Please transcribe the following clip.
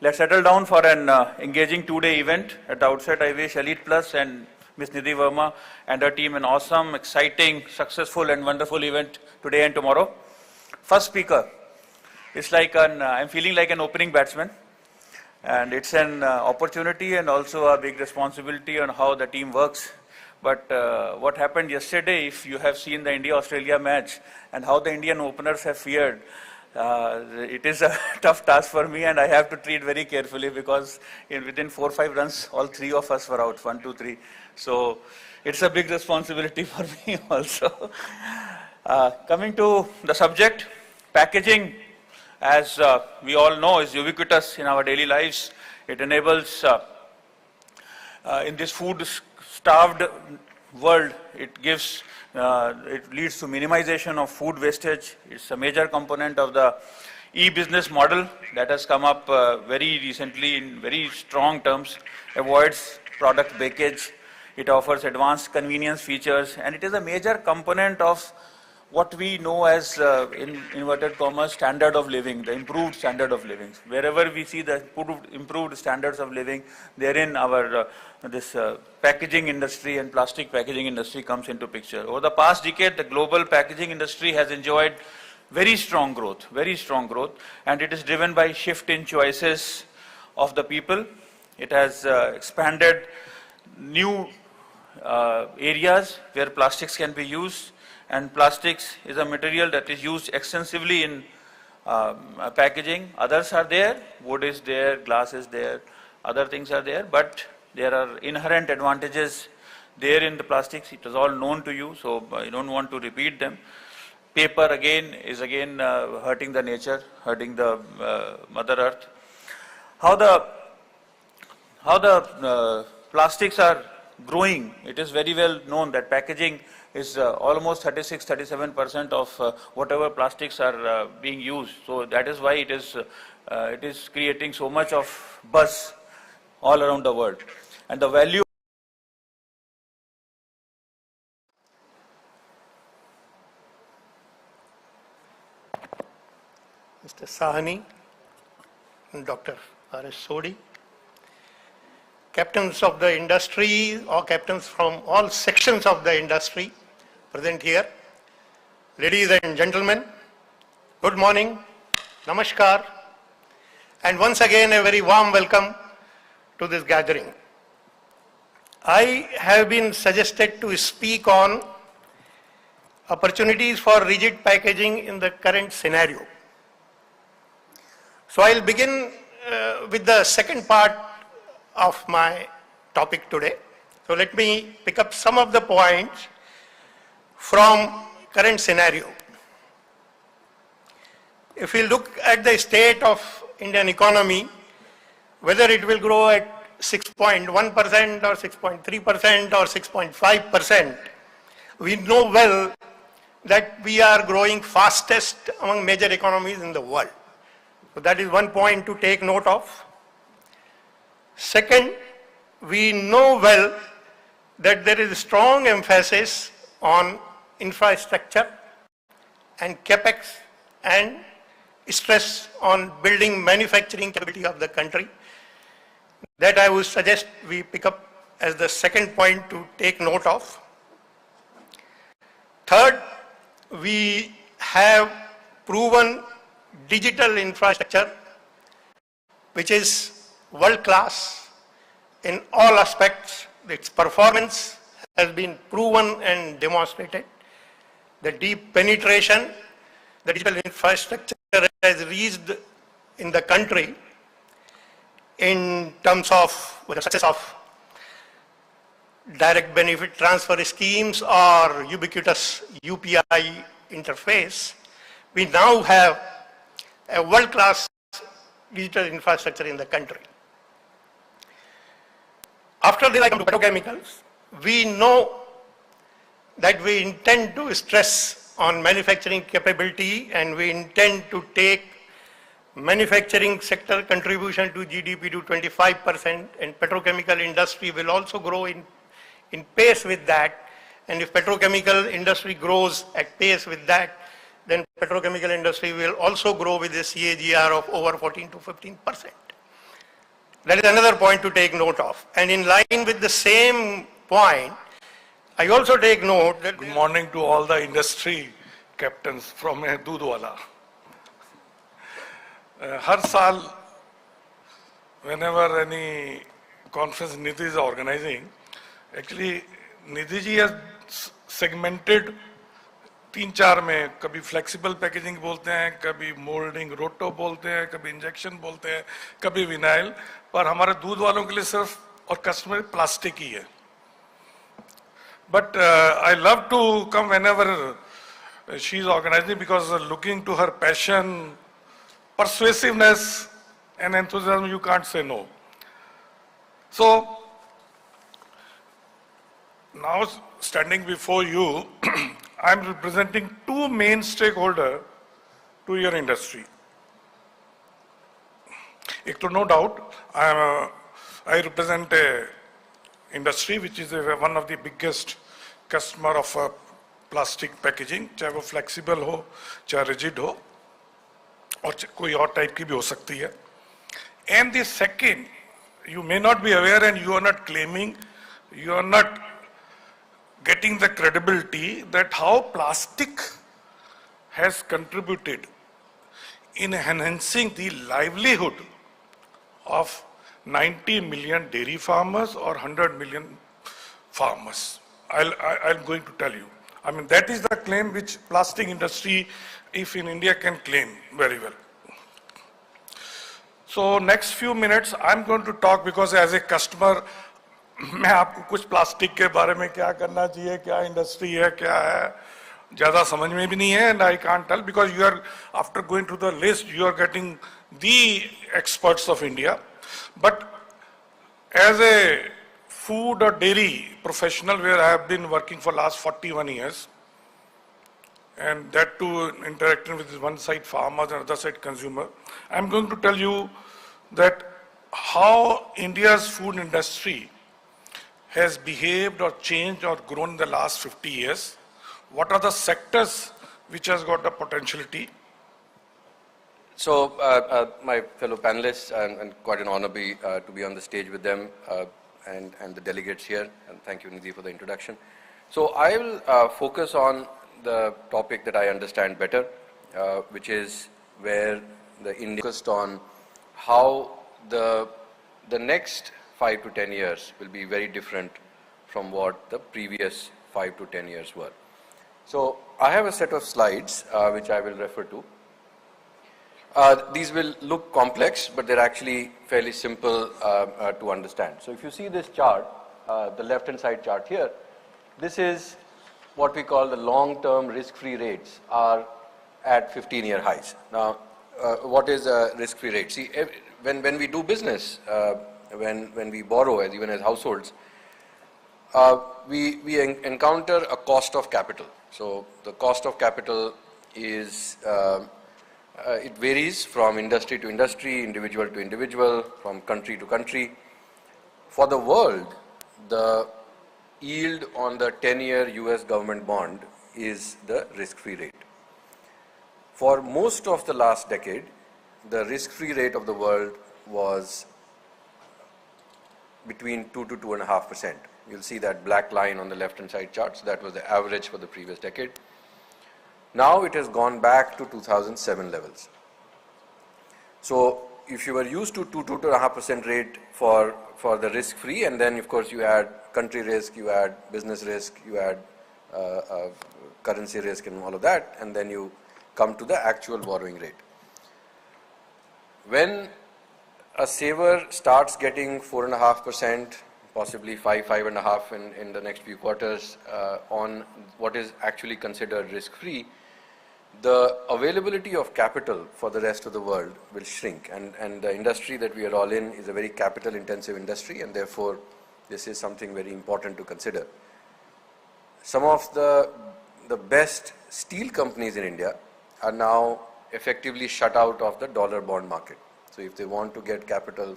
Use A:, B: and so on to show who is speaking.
A: Let's settle down for an engaging two-day event. At the outset, I wish Elite Plus and Ms. Nidhi Verma and her team an awesome, exciting, successful and wonderful event today and tomorrow. First speaker, it's like I'm feeling like an opening batsman, and it's an opportunity and also a big responsibility on how the team works. But what happened yesterday, if you have seen the India-Australia match and how the Indian openers have fared, it is a tough task for me, and I have to treat very carefully because within 4 or 5 runs, all 3 of us were out, 1, 2, 3. So it's a big responsibility for me also. Coming to the subject, packaging, as we all know, is ubiquitous in our daily lives. It enables, in this food-starved world, it gives it leads to minimization of food wastage. It's a major component of the e-business model that has come up very recently in very strong terms, avoids product breakage, it offers advanced convenience features, and it is a major component of what we know as, in inverted commas, standard of living, the improved standard of living. Wherever we see the improved standards of living, therein our this packaging industry and plastic packaging industry comes into picture. Over the past decade, the global packaging industry has enjoyed very strong growth, and it is driven by shift in choices of the people. It has expanded new areas where plastics can be used. And plastics is a material that is used extensively in packaging. Others are there, wood is there, glass is there, other things are there, but there are inherent advantages there in the plastics. It is all known to you, so I don't want to repeat them. Paper again is hurting the nature, hurting the Mother Earth. How the plastics are growing, it is very well known that packaging is almost 36-37% of whatever plastics are being used. So that is why it is creating so much of buzz all around the world. And the value
B: Mr. Sahney and Dr. R.S. Sodhi, captains of the industry or captains from all sections of the industry present here, ladies and gentlemen, good morning, namaskar, and once again a very warm welcome to this gathering. I have been suggested to speak on opportunities for rigid packaging in the current scenario. So I'll begin with the second part of my topic today. So let me pick up some of the points from current scenario. If we look at the state of Indian economy, whether it will grow at 6.1% or 6.3% or 6.5%, we know well that we are growing fastest among major economies in the world. So that is one point to take note of. Second, we know well that there is strong emphasis on infrastructure and capex and stress on building manufacturing capability of the country. That I would suggest we pick up as the second point to take note of. Third, we have proven digital infrastructure which is world class in all aspects. Its performance has been proven and demonstrated. The deep penetration the digital infrastructure has reached in the country in terms of the success of direct benefit transfer schemes or ubiquitous UPI interface, we now have a world-class digital infrastructure in the country. After this, I come to petrochemicals. We know that we intend to stress on manufacturing capability, and we intend to take manufacturing sector contribution to GDP to 25%, and petrochemical industry will also grow in pace with that. And if petrochemical industry grows at pace with that, then petrochemical industry will also grow with a CAGR of over 14 to 15%. That is another point to take note of. And in line with the same point, I also take note that...
C: Good morning to all the industry captains from Dudwala. Har saal, whenever any conference Nidhi is organizing, actually Nidhi ji has segmented 3-4 में, कभी flexible packaging बोलते हैं, कभी moulding रोटो बोलते हैं, कभी injection बोलते हैं, कभी विनाइल, पर हमारे दूध वालों के लिए सिर्फ और कस्टमर प्लास्टिक ही है. But I love to come whenever she is organizing because looking to her passion, persuasiveness and enthusiasm, you can't say no. So now standing before you, I am representing 2 main stakeholders to your industry. एक तो no doubt, I represent a industry which is one of the biggest customer of plastic packaging, चाहे वो flexible हो, चाहे rigid हो, और कोई और type की भी हो सकती है. And the second, you may not be aware and you are not claiming, you are not getting the credibility that how plastic has contributed in enhancing the livelihood of 90 million dairy farmers or 100 million farmers. I'm going to tell you. I mean, that is the claim which plastic industry, if in India, can claim very well. So next few minutes, I'm going to talk because as a customer, मैं आपको कुछ plastic के बारे में क्या करना चाहिए, क्या इंडस्ट्री है, क्या है, ज़्यादा समझ में भी नहीं है, and I can't tell because you are, after going through the list, you are getting the experts of India. But as a food or dairy professional where I have been working for last 41 years, and that too interacting with one side farmers and other side consumer, I'm going to tell you that how India's food industry has behaved or changed or grown in the last 50 years. What are the sectors which has got the potentiality?
D: So, my fellow panelists, and quite an honor to be on the stage with them and the delegates here, and thank you, Nidhi, for the introduction. So, I will focus on the topic that I understand better, which is where the India focused on how the next 5 to 10 years will be very different from what the previous 5 to 10 years were. So, I have a set of slides which I will refer to. These will look complex, but they're actually fairly simple to understand. So, if you see this chart, the left-hand side chart here, this is what we call the long-term risk-free rates are at 15-year highs. Now, what is a risk-free rate? See, when we do business, when we borrow, even as households, we encounter a cost of capital. So the cost of capital is, it varies from industry to industry, individual to individual, from country to country. For the world, the yield on the 10-year US government bond is the risk-free rate. For most of the last decade, the risk-free rate of the world was between 2 to 2.5%. You'll see that black line on the left-hand side chart. So that was the average for the previous decade. Now it has gone back to 2007 levels. So if you were used to 2.5% rate for the risk-free, and then of course you add country risk, you add business risk, you add currency risk and all of that, and then you come to the actual borrowing rate. When a saver starts getting 4.5%, possibly 5.5% in the next few quarters on what is actually considered risk-free, the availability of capital for the rest of the world will shrink. And the industry that we are all in is a very capital-intensive industry, and therefore this is something very important to consider. Some of the best steel companies in India are now effectively shut out of the dollar bond market. So if they want to get capital from